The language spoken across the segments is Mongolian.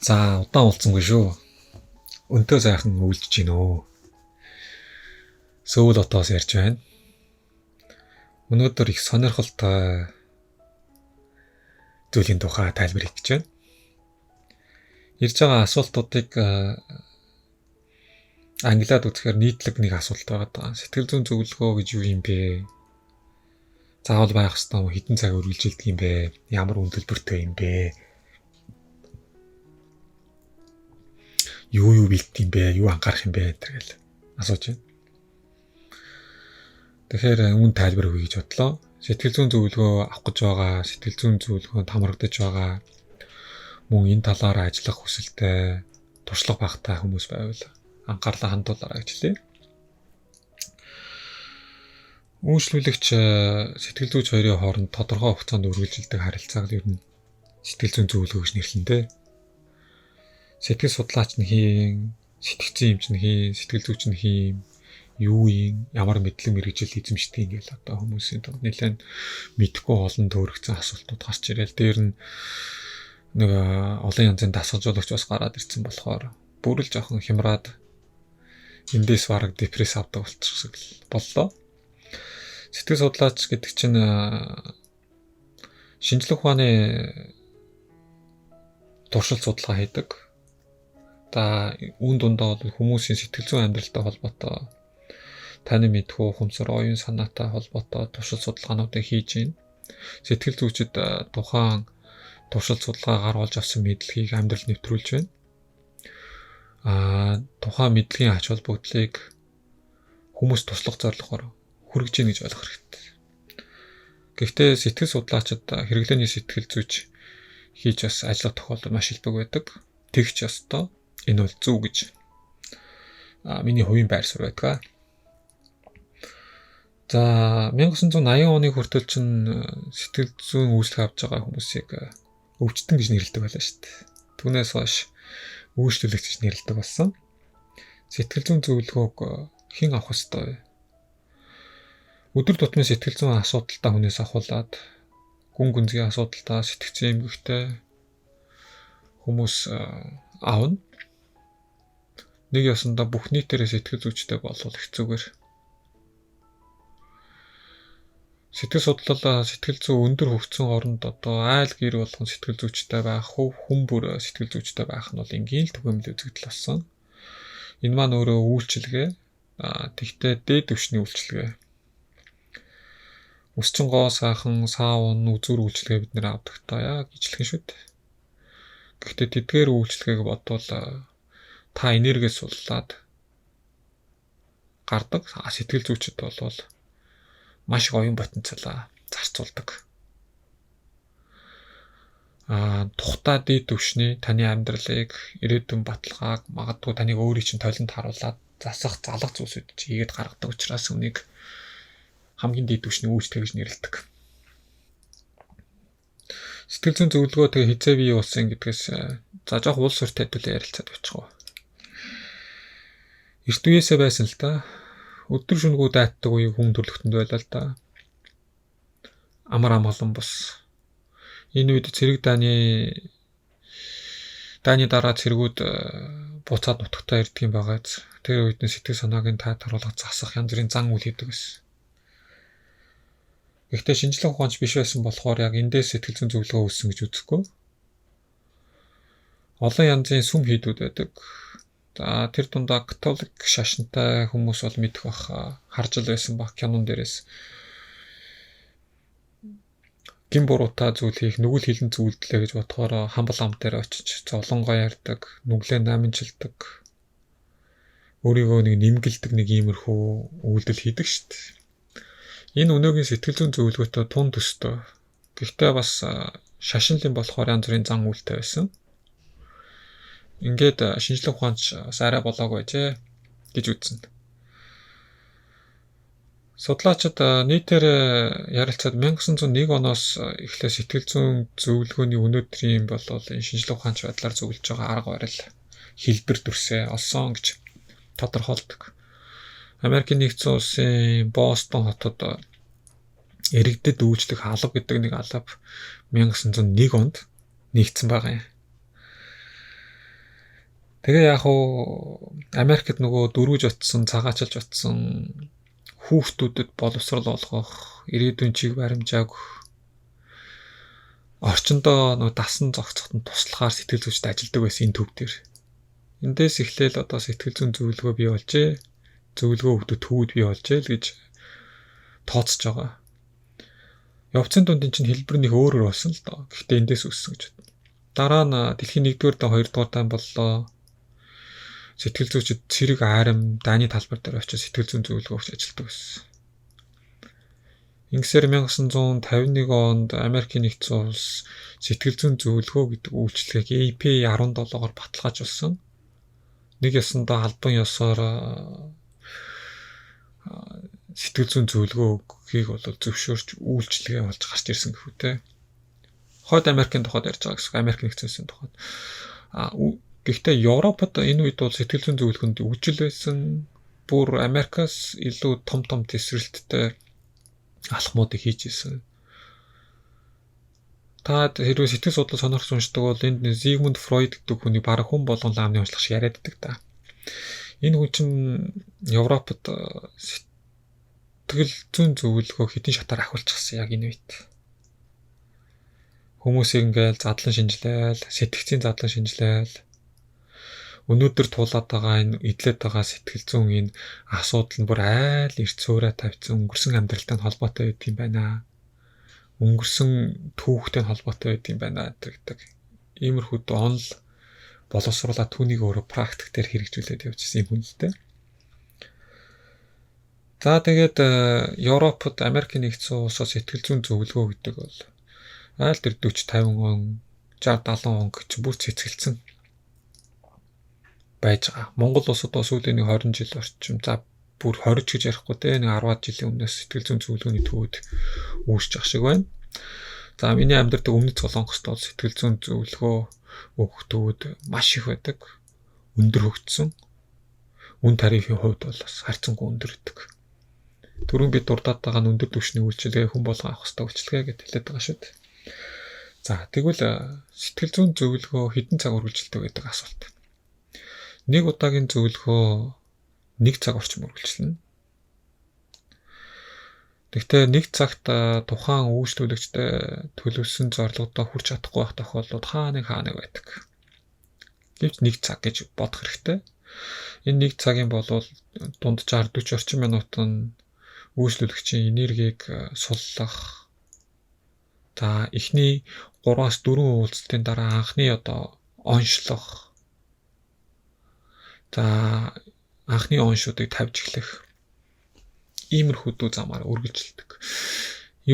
За удаан уулзсангүй шүү. Өнтөө сайхан үйлдэж гин өө. Сөүл отоос ярьж байна. Өнөөдөр их сонирхолтой зүйлийн тухай тайлбар хийх гэж байна. Ирж байгаа асуултуудыг англиад үзэхээр нийтлэг нэг асуулт байгаа. Сэтгэл зүйн зөвлөгөө гэж юу юм бэ? Заавал байх ёстой юм, хэдэн цаг үргэлжилдэг юм бэ? Ямар үнэлбэртэй юм бэ? Юу бэлдэх юм бэ? Юу анхаарах юм бэ? Тэргээл асууж байна. Тэгэхээр үүн тайлбар өгье гэж бодлоо. Сэтгэл зүйн зөвлөгөө авах гэж байгаа, сэтгэл зүйн зөвлөгөөнд хамрагдаж байгаа, мөн энэ талаар ажиллах хүсэлтэй, туршлага багтай хүмүүс байвал анхаарлаа хандуулаарай гэж хэлье. Үйлчлүүлэгч сэтгэл зүйч хоёрын хооронд тодорхой хугацаанд үргэлжилдэг харилцааг ер нь сэтгэл зүйн зөвлөгөө гэж нэрлэнэ. Сэтгэл судлаач нь хийн, сэтгцэн эмч нь хийн, сэтгэл зүйч нь хийн, юу юм, ямар мэдлэг мэргэжил эзэмшдэг ингээл одоо хүмүүсийн дунд нэлээд мэдхгүй олон төөрөгцөн асуултууд гарч ирэл. Дээр нь нэг олон янзын дасгалжуулагч бас гараад ирсэн болохоор бүр л жоохон хямраад эндээс бараг депресс авдаг болчихсон боллоо. Сэтгэл судлаач гэдэг чинь шинжлэх ухааны туршилт судалгаа хийдэг. Үүн дундаа бол хүмүүсийн сэтгэл зүйн амьдралтай холбоотой таны мэдхүү ухамсар, оюун санаатай холбоотой туршилт судалгаануудыг хийж байна. Сэтгэл зүйчид тухайн туршилт судалгаагаар олж авсан мэдлэгийг амьдралд нэвтрүүлж байна. Тухайн мэдлэгийн ач холбогдлыг хүмүүс туслах зорилгоор хүргэж ийн гэж ойлгох хэрэгтэй. Гэхдээ сэтгэл судлаачид хэрэглээний сэтгэл зүйч хийж бас ажиллах тохиолдол маш илбэг байдаг. Тэгч ёстой. Энэ бол зөв гэж миний хувийн байр суурь байдаг. За 1980 оны хүртэл чинь сэтгэл зүйн үйлчлэг авч байгаа хүмүүсийг өвчтөн гэж нэрлэдэг байлаа шүү дээ. Түүнээс хойш үйлчлүүлэгч гэж нэрлэдэг болсон. Сэтгэл зүйн зөвлөгөөг хэн авах ёстой вэ? Өдөр тутмын сэтгэл зүйн асуудалтай хүнээс ахуулаад гүн гүнзгий асуудалтай сэтгцэн эмгэгтэй хүмүүс аавна. Нэг ясандаа бүх нийтээрээ сэтгэл зүйчтэй болвол хэцүүгээр. Сэтгэл судлал сэтгэл зүйн өндөр хөгжсөн оронд одоо айл гэр болгон сэтгэл зүйчтэй байх, хүн бүр сэтгэл зүйчтэй байх нь бол энгийн л түгээмэл үзэгдэл болсон. Энэ маань өөрөө үйлчилгээ. Тэгтээ дээд түвшний үйлчилгээ. Өсчин гоо сайхан, саавн, үзүр үйлчилгээ бид нэр авдаг та яг ижлэхэн шүү дээ. Гэхдээ тэдгээр үйлчилгээг бодвол та энергиэс суллаад гардаг. Сэтгэл зүйчд бол маш их оюун потенциал зарцуулдаг. Тухтай дээд түвшний таны амьдралыг, ирээдүйн баталгааг, магадгүй таныг өөрийн чинь толинд харуулад засах, залах зүйлсүүд чигээд гаргадаг учраас үнийг хамгийн дээд түвшний үйлчлэг гэж нэрлэдэг. Сэтгэл зүйн зөвлөгөө тэгээ хизээ бий болсон гэдгээс за жоох уул суурь тайлбарлан ярилцаад очихгоо. Эрт үеэсээ байсан л да. Өдөр шөнөгүй дайтдаг үеийг хүн төрлөختөнд байлаа л да. Амар амгалан бус. Энэ үед цэрэг дааны дараа цэргүүд буцаад нутагтаа ирдэг юм байгааз. Тэр үед нь сэтгэл санааг нь тайлбарлах, засах янз бүрийн зан үйл хийдэг байсан. Гэхдээ шинжлэх ухаанч биш байсан болохоор яг эндээс сэтгэл зүйн зөвлөгөө үүссэн гэж үзэхгүй. Олон янзын сүм хийдүүд байдаг. За тэр дундаа католик шашинтай хүмүүс бол мэдэх бах харж л байсан баг кинон дээрээс гин буруутай зүйл хийх, нүгэл хилэн зүйлдлээ гэж бодохоор хамбал ам дээр очиж зовлонгоо ярьдаг, нүглээ наминчилдаг, өөрийгөө нэг нэмгэлдэг нэг иймэрхүү үйлдэл хийдэг шүү дээ. Энэ өнөөгийн сэтгэл зүйн зөвлөгөөтэй тун төстэй. Гэхдээ бас шашинлын болохоор янз бүрийн зан үйлтэй байсан. Ингээд шинжлэх ухаанч бас арай болоогүй байжээ гэж үзнэ. Судлаачид нийтээр ярилцаад 1901 оноос эхлээ сэтгэл зүйн зөвлөгөөний өнөөдрийн бол энэ шинжлэх ухаанч байдлаар зөвлөж байгаа арга барил хэлбэр дүрсээ олсон гэж тодорхойлдог. Америкийн нэгдсэн улсын Бостон хотод иргэдэд үйлчлэх алба гэдэг нэг алба 1901 онд нэгдсэн байгаа юм. Тэгээ яг уу Америкт нөгөө дөрвөж утсан, цагаачилж утсан хүүхдүүдэд боловсрол олгох, ирээдүйн чиг баримжааг орчиндөө нөгөө дасан зохицоход нь туслахаар сэтгэл зүйчд ажилладаг байсан энэ төв дээр. Эндээс эхлээл одоо сэтгэл зүйн зөвлөгөө бий болжээ. Зөвлөгөө өгдөг төвүүд бий болжээ л гэж тооцож байгаа. Явцын дунд энэ чинь хэлбэр нэг өөр болсон л доо. Гэхдээ эндээс өссөн гэж байна. Дараа нь дэлхийн 1-р дан 2-р дан боллоо. Сэтгэл зүйчид цэрэг арим, дааны талбар дээр очиж сэтгэл зүйн зөвлөгөө өгч ажилладаг байсан. Ингэсээр 1951 онд Америкийн нэгдсэн улс сэтгэл зүйн зөвлөгөө гэдэг үйлчилгээг AP17-оор баталгаажуулсан. Нэг ясандаа албан ёсоор сэтгэл зүйн зөвлөгөөгийг бол зөвшөөрч үйлчилгээ болж гарч ирсэн гэхүү те. Хойд Америкийн тухайд ярьж байгаа гэсэн. Америк нэгдсэн улсын тухайд. Гэхдээ Европод энэ үед бол сэтгэл зүйн зөвлөгөөнд үжил байсан. Бүр Америкаас илүү том тесрэлттэй алхмуудыг хийж ирсэн. Та хэрвээ сэтгэл судлал сонирхож уншдаг бол энд Зигмунд Фройд гэдэг хүний бараг хүн болгон ламны уншлах шиг яриад байдаг та. Энэ хүн чинь Европод сэтгэл зүйн зөвлөгөө хэдийн шатаар ахиулчихсан яг энэ үед. Хүмүүсийг ингээл задлан шинжилээл, сэтгцийн задлан шинжилээл. Өнөөдөр туулаад байгаа энэ эдлээд байгаа сэтгэл зүйн энэ асуудал нь бүр айл эрт цөөрэ тавьсан өнгөрсөн амьдралтай холбоотой байд юм байна. Өнгөрсөн түүхтэй холбоотой байд юм байна гэдэг. Иймэрхүү онл боловсруулаад түүнийг өөрөө практик дээр хэрэгжүүлээд явжсэн юм хүн л дээ. За тэгээд Европод Америкийн нэгдсэн улсаас сэтгэл зүйн зөвлөгөө гэдэг бол айл тэр 40 50 он 60 70 он гэж бүр цэцгэлсэн байж байгаа. Монгол улсад бас сүүлийн 20 жил орчим за бүр 20 гэж ярихгүй те нэг 10-аад жилийн өмнөөс сэтгэл зүйн зөвлөгөөний төвүүд үүсэж ах шиг байна. За миний амьдардаг өмнөд Солонгост бол сэтгэл зүйн зөвлөгөө өгөх төвүүд маш их байдаг. Өндөр хөгжсөн. Үн тарифын хувьд бол бас харьцангуй өндөр гэдэг. Түрүүн бид дурдаад байгаа нь өндөр түвшний үйлчилгээ хүн болго авах хэрэгтэй үйлчилгээ гэдэг хэлээд байгаа шүү дээ. За тэгвэл сэтгэл зүйн зөвлөгөө хэдэн цаг үргэлжилдэг гэдэг асуулт. Нэг удаагийн зөвлөгөө 1 цаг орчим үргэлжилнэ. Гэхдээ нэг цагт тухайн үйлчлүүлэгчтэй төлөвлөсөн зорилгодоо хүрч чадахгүй байх тохиолдлууд хаа нэг байдаг. Гэвч 1 цаг гэж бодох хэрэгтэй. Энэ 1 цагийн болвол дунджаар 40 орчим минутын үйлчлүүлэгчийн энергийг суллах. За эхний 3-аас 4 үйлчлэлтийн дараа анхны оншлох. За анхны оншуудыг тавьж эхлэх. Иймэрхүү дүү замаар үргэлжилдэг.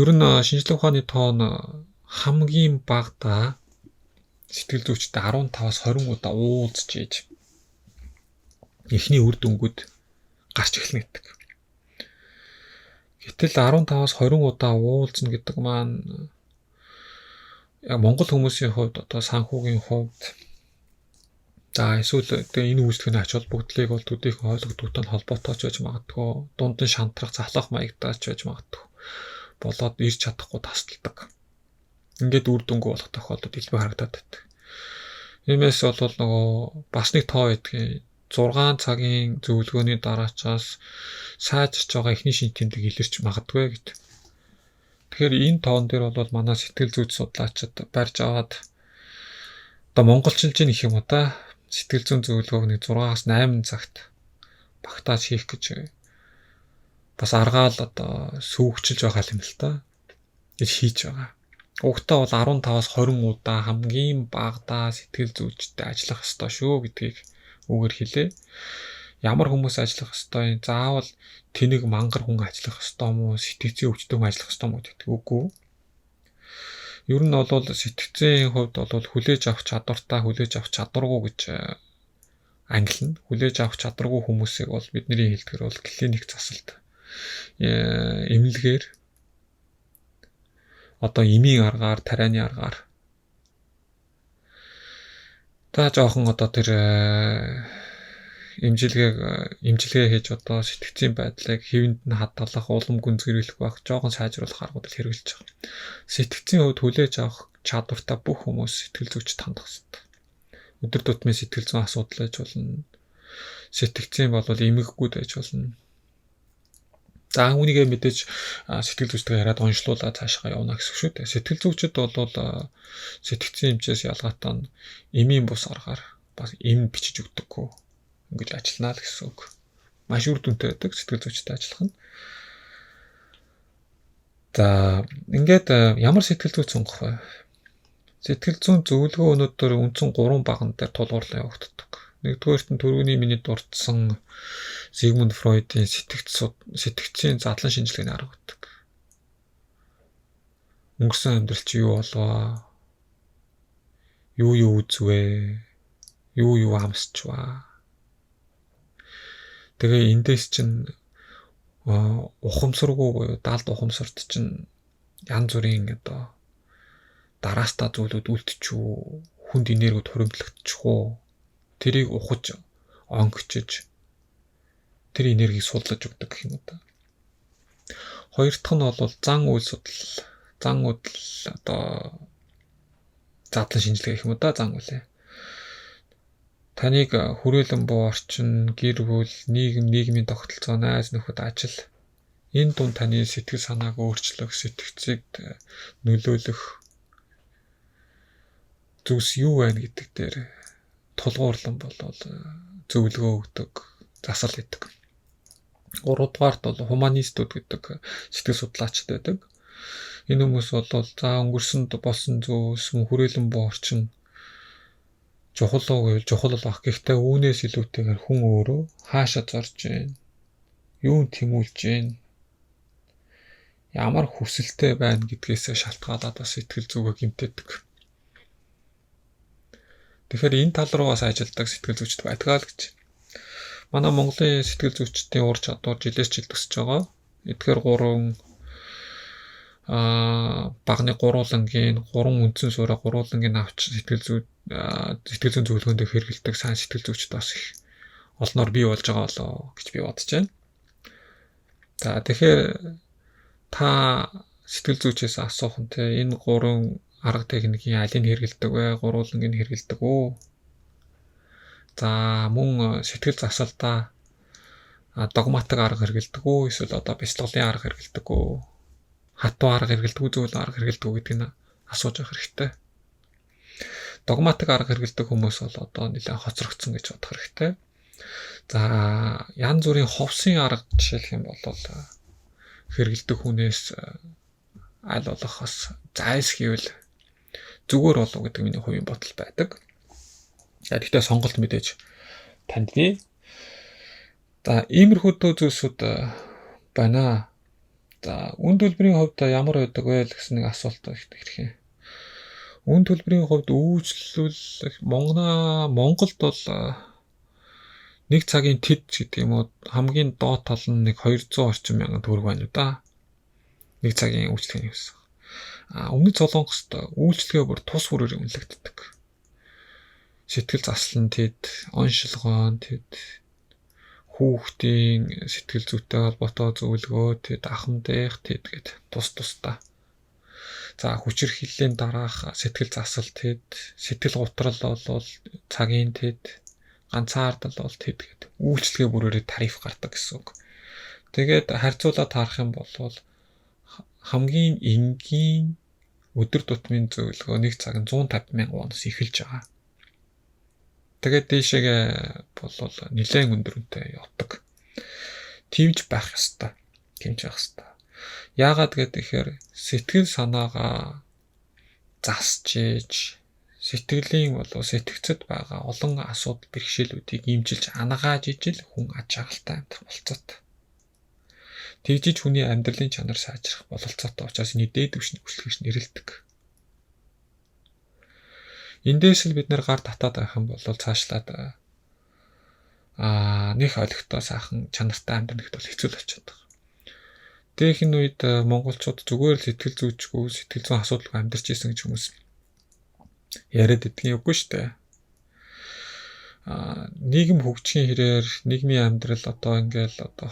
Ер нь шинжилгээ ухааны тоон хамгийн багадаа сэтгэл зүйчтэй 15-аас 20 удаа уулзж ийж эхний үр дүнгууд гарч эхэлнэ гэдэг. Гэтэл 15-аас 20 удаа уулзна гэдэг маань яг Монгол хүмүүсийн хувьд санхүүгийн хувьд за эсвэл энэ үйлчлэгийн ач холбогдлыг бол төдийхөн ойлгодогтой холбоотой ч байж магадгүй дунд нь шантрах залах маягтай ч байж магадгүй болоод ирж чадахгүй тасалдаг. Ингээд үр дүнгүй болох тохиолдолд илбэг харагдаад байдаг. Иймээс бол нөгөө бас нэг тоо байдгийн 6 цагийн зөвлөгөөний дараачаас сайжирч байгаа эхний шин тэмдэг илэрч магадгүй гэдэг. Тэгэхээр энэ тоон дээр бол манай сэтгэл зүйч судлаачид барьж аваад монголчилж гэх юм уу та сэтгэл зүйн зөвлөгөөг нэг 6-аас 8 цагт багтааж хийх гэж бас аргаал сүүгчилж байгаа юм л та. Гэж хийж байгаа. Угтаа бол 15-аас 20 удаа хамгийн багадаа сэтгэл зүйчтэй ажиллах ёстой шүү гэдгийг үгээр хэлээ. Ямар хүмүүс ажиллах ёстой юм? Заавал тэнэг мангар хүн ажиллах ёстой мó? Сэтгцийн өвчтөн хүн ажиллах ёстой мó гэдэг үгүй. Ер нь бол сэтгцийн хувьд бол хүлээж авах чадвартай, хүлээж авах чадваргүй гэж ангилна. Хүлээж авах чадваргүй хүмүүсийг бол бидний хэлдгэр бол клиник засалт эмнэлгээр эмийн аргаар, тарианы аргаар та жоохон тэр имчилгээ хийж сэтгцийн байдлыг хэвэнд нь хадгалах, улам гүнзгийрүүлэх байх, жоохон сайжруулах аргуудыг хэрэгжилж байгаа. Сэтгцийн хувьд хүлээж авах чадвартай бүх хүмүүс сэтгэл зүйчд хандах хэрэгтэй. Өдөр тутмын сэтгэл зүйн асуудал байж болно. Сэтгцийн бол эмгэггүйд байж болно. За үүнийгээ мэдээж сэтгэл зүйчтэй яриад онцлуулаад цаашаа явна гэсэн шүү дээ. Сэтгэл зүйчд бол сэтгцийн хэмжээс ялгаатай нь эмийн бус аргаар бас эм бичиж өгдөггүй. Ингэж ажиллана л гэсэн үг. Маш үр дүнтэй байдаг сэтгэл зүйчтэй ажиллах нь. За ингээд ямар сэтгэл зүйч сонгох вэ? Сэтгэл зүйн зөвлөгөө өнөөдөр үндсэн 3 баган дээр тулгуурлан явагддаг. Нэгдүгээрт нь түрүүний миний дурдсан Sigmund Freud-ийн сэтгцийн задлан шинжилгээний арга байдаг. Өнгөрсөн амьдрал чи юу болов? Юу үзвэ? Юу амсчваа? Тэгээ эндээс чинь ухамсаргүй буюу далд ухамсарт чинь янз бүрийн дараастаа зүйлүүд үлдчихүү, хүнд энергид хуримтлагдчихгүй, тэрийг ухаж, онгичж, тэр энергийг судлаж өгдөг гэх юм да. Хоёр дахь нь бол зан үйл судлал, задлан шинжилгээ гэх юм да, зан үйлээ. Таныг хүрээлэн буу орчин, гэр бүл, нийгмийн тогтолцоо, найз нөхөд, ажил энэ дунд таны сэтгэл санааг өөрчлөх, сэтгцийг нөлөөлөх зүйлс юу байна гэдэг дээр тулгуурлан болол зөвлөгөө өгдөг, засал хийдэг. Гуравдугаарт бол хуманистууд гэдэг сэтгэл судлаачид байдаг. Энэ хүмүүс бол өнгөрсөнд болсон зүйлс, хүрээлэн буу орчин чухал бах. Гэхдээ үүнээс илүүтэйгээр хүн өөрөө хаашаа зорж байна? Юунд тэмүүлж байна? Ямар хүсэлтэй байна гэдгээс шалтгаалаад бас сэтгэл зүгээ гэмтээдэг. Тэгэхээр энэ тал руугаас ажилдаг сэтгэл зүйчд байдгаа л гэж. Манай Монголын сэтгэл зүйчдийн ур чадвар жилээс жил өсөж байгаа. Эдгээр 3 багны гуруулангийн 3 үндсэн суурь гуруулангийн авч сэтгэл зүйн зөвлөгөөнд хэрэгэлдэг сайн сэтгэл зүйчд бас их олноор бий болж байгаа болоо гэж би бодож байна. За тэгэхээр та сэтгэл зүйчээс асуух нь энэ 3 арга техникийн алийг хэрэгэлдэг вэ? Гуруулангийг хэрэгэлдэг үү? За мөн сэтгэл засалдаа догматик арга хэрэгэлдэг үү? Эсвэл бяцлаглалын арга хэрэгэлдэг үү? Хатуу арга хэрэгэлдэг үү? Зөв арга хэрэгэлдэг үү гэдгийг асууж авах хэрэгтэй. Догматик арга хэрэгэлдэг хүмүүс бол нэлээд хоцрогдсон гэж бодох хэрэгтэй. За янз бүрийн ховсын арга жишээлх юм бол хэрэгэлдэг хүнээс аль болохоос зайлсхийвэл зүгээр болов гэдэг миний хувийн бодол байдаг. Гэхдээ сонголт мэдээж танд бий. За иймэрхүү зүйлсүүд байна. За үн төлбөрийн хувьд ямар байдаг вэ гэсэн нэг асуулт ирэх юм. Үн төлбөрийн хувьд үйлчлүүлэх Монголд бол нэг цагийн тэд гэдэг юм уу хамгийн доод тал нь 200 орчим мянган төгрөг байна уу да. Нэг цагийн үйлчлэгээний гэсэн. Өмнөд Солонгост үйлчлэгээ бүр тус бүрээр үнэлэгддэг. Сэтгэл заслан тэд, оншилгоон тэд, хүүхдийн сэтгэл зүйтэй холбоотой зөвлөгөө тэд, ахмадынх тэд гэдэг тус-тусдаа. За хүчирхийллийн дараах сэтгэл засал тэд, сэтгэл гутрал бол цагийн тэд, ганцаардал бол тэд гэдэг. Үйлчлэгээ бүрээрээ тариф гардаг гэсэн үг. Тэгээд харьцуулаад харах юм бол хамгийн энгийн өдөр тутмын зөвлөгөө нэг цаг 150 мянган вонос эхэлж байгаа. Тэгээд дээшээгээ бол нэлээд өндөрөнтэй явдаг. Тивж байх ёстой. Яагаад гэхээр сэтгэл санаагаа засч ийж сэтгэлийн сэтгцэд байгаа олон асуудал бэрхшээлүүдийг имжилж ангааж ижил хүн аж аргалтай амьдрах болцоотой. Тэгжиж хүний амьдралын чанар сайжрах бололцоотой учраас энэ дээд түвшний хүчлэгч нэрлэдэг. Эндээс л бид нэр гар татаад байх юм бол цаашлаад нэг ойлгохтой сайхан чанартай амьдрах бол хэцүү л болчиход байгаа. Тэгэхин үед монголчууд зүгээр л сэтгэл зүйчгүй сэтгэл зүйн асуудалгүй амьдарч ирсэн гэж хүмүүс яриад идэх үгүй шүү дээ. Нийгэм хөгжихийн хэрээр нийгмийн амьдрал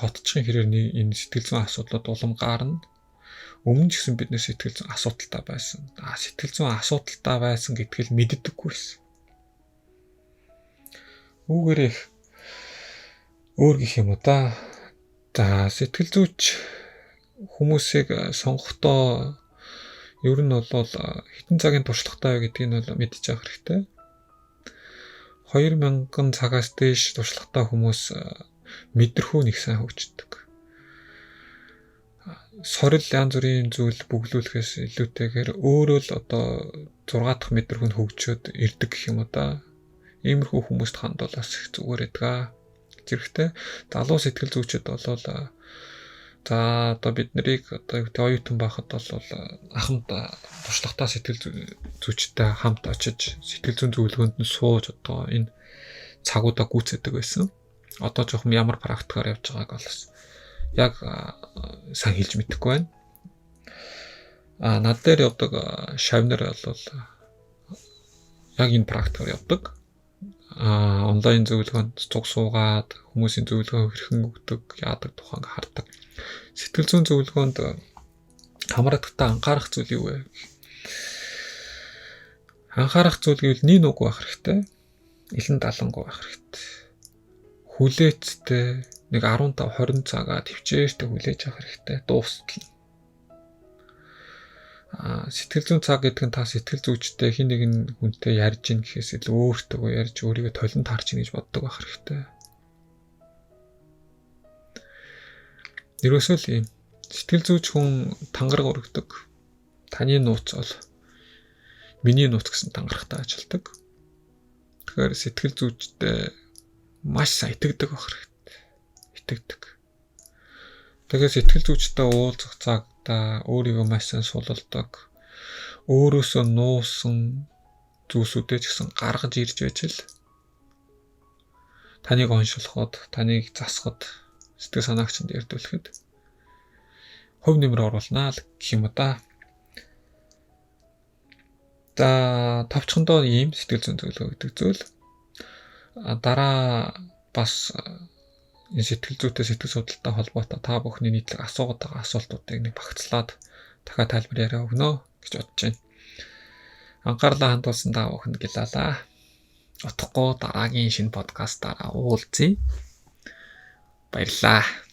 хотчгийн хэрээр энэ сэтгэл зүйн асуудлууд улам гарна. Өмнө ч гэсэн бид нэр сэтгэл зүйн асуудалтай байсан. Сэтгэл зүйн асуудалтай байсан гэдгийг мэддэггүй байсан. Үүгээр их өөр гэх юм уу да. За сэтгэл зүйч хүмүүсийг сонгохдоо ер нь бол хэдэн цагийн туршлагатай вэ гэдгийг нь бол мэдчих хэрэгтэй. 2000 цагаас дээш туршлагатай хүмүүс мэдрэхүүн их сайн хөгждөг. Сорил янз бүрийн зүйл бүглүүлэхээс илүүтэйгээр өөрөө л одоо 6 дахь мэдрэхүүн хөгжөөд ирдэг гэх юм уу да. Иймэрхүү хүмүүст хандуулаас их зүгээр байдаг. Зэрэгтэй залуу сэтгэл зүйчид бол за одоо бид нарыг одоо оюутан байхад бол ахмад туршлагатай сэтгэл зүйчтэй хамт очиж сэтгэл зүйн зөвлөгөөнд нь сууж одоо энэ цагуудаа гүйцэдэг байсан. Одоо жоохон ямар практикаар явж байгааг бол яг сайн хэлж мэдэхгүй байна. Над дээр явдаг шавнар бол яг энэ практикаар явдаг. Онлайн зөвлөгөөнд цуг суугаад хүмүүсийн зөвлөгөө хэрхэн өгдөг, яадаг тухайг хардаг. Сэтгэл зүйн зөвлөгөөнд хамаахдагтаа анхаарах зүйл юу вэ? Анхаарах зүйл гэвэл нэг үг байх хэрэгтэй. Илэн далангуй байх хэрэгтэй. Хүлээцтэй нэг 15-20 цагаа төвчээртэй хүлээж авах хэрэгтэй. Дуустал. Сэтгэл зүйн цаг гэдэг нь та сэтгэл зүйчтэй хин нэгэн хүнтэй ярьж ийн гэхээс илүү өөртөө ярьж өөрийгөө толинд харж ийн гэж боддог байх хэрэгтэй. Ерөөсөө л ийм сэтгэл зүйч хүн тангараг өргөдөг. Таны нууц бол миний нууц гэсэн тангарагтай ажилдаг. Тэгэхээр сэтгэл зүйчтэй маш сайн итгэдэг байх хэрэгтэй. Итгэдэг. Тэгэхээр сэтгэл зүйчтэй уулзах цагта өөрийгөө маш сайн сулалдаг. Өөрөөсөө нуусан зүйлсүүдээ ч гэсэн гаргаж ирж байж л таныг оншилоход, таныг засахад, сэтгэл санаагчд эрдүүлэхэд хөв нэмэр оруулнаа л гэх юм да. За товчхондоо ийм сэтгэл зүйн зөвлөгөө гэдэг зүйл. Дараа бас энэ сэтгэл зүйтэй сэтгэл судлалтай холбоотой та бүхний нийтлэг асуугаад байгаа асуултуудыг нэг багцлаад дахиад тайлбар яриа өгнө гэж бодож байна. Анхаарлаа хандуулсан та бүхэнд гялалаа. Утгагүй дараагийн шинэ подкастаараа уулзъя. Баярлалаа.